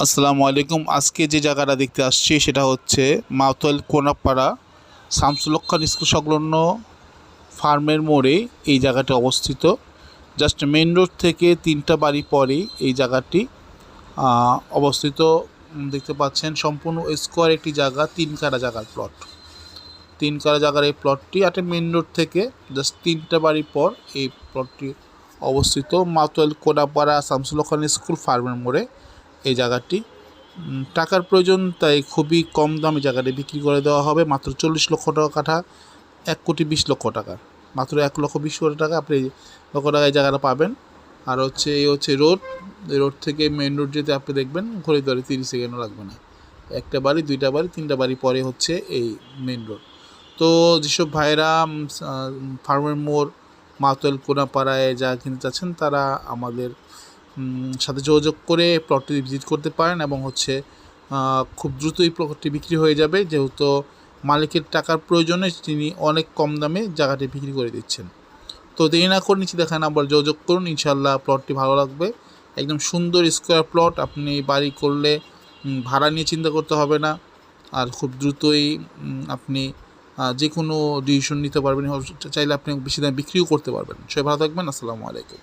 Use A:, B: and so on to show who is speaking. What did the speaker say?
A: আসসালামু আলাইকুম। আজকে যে জায়গাটা দেখতে আসছি সেটা হচ্ছে মাউতল কোনাপাড়া শামসুল হক খান স্কুল সংলগ্ন ফার্মের মোড়ে এই জায়গাটি অবস্থিত। জাস্ট মেন রোড থেকে 3টা বাড়ি পরেই এই জায়গাটি অবস্থিত। দেখতে পাচ্ছেন সম্পূর্ণ স্কোয়ার একটি জায়গা, 3 কাঠা জায়গার প্লট। 3 কাঠা জায়গার এই প্লটটি মেন রোড থেকে জাস্ট 3টা বাড়ি পর এই প্লটটি অবস্থিত। মাউতল কোনাপাড়া শামসুল হক খান স্কুল ফার্মের মোড়ে এই জায়গাটি। টাকার প্রয়োজন, তাই খুবই কম দামে জায়গাটি বিক্রি করে দেওয়া হবে মাত্র 40 লক্ষ টাকা কাঠা, 1,20,00,000 টাকা, মাত্র 1,20,00,000 টাকা আপনি লক্ষ টাকায় জায়গাটা পাবেন। আর এই হচ্ছে রোড। এই রোড থেকে মেন রোড যেতে আপনি দেখবেন ঘড়ি ধরে 30 সেকেন্ডও লাগবে না। 1টা বাড়ি, 2টা বাড়ি, 3টা বাড়ি পরে হচ্ছে এই মেন রোড। তো যেসব ভাইয়েরা ফার্মের মোড় মাউতল কোনাপাড়ায় যা কিনতে চাচ্ছেন তারা আমাদের সাথে যোগাযোগ করে প্লটটি ভিজিট করতে পারেন এবং খুব দ্রুতই প্লটটি বিক্রি হয়ে যাবে, যেহেতু মালিকের টাকার প্রয়োজনে তিনি অনেক কম দামে জায়গাটি বিক্রি করে দিচ্ছেন। তো দেরি না করে নিচে দেখা নাম্বার যোগাযোগ করুন, ইনশাল্লাহ প্লটটি ভালো লাগবে। একদম সুন্দর স্কোয়ার প্লট, আপনি বাড়ি করলে ভাড়া নিয়ে চিন্তা করতে হবে না। আর খুব দ্রুতই আপনি যে কোনো ডিসিশন নিতে পারবেন, চাইলে আপনি বেশি দামে বিক্রিও করতে পারবেন। সবাই ভালো থাকবেন। আসসালামু আলাইকুম।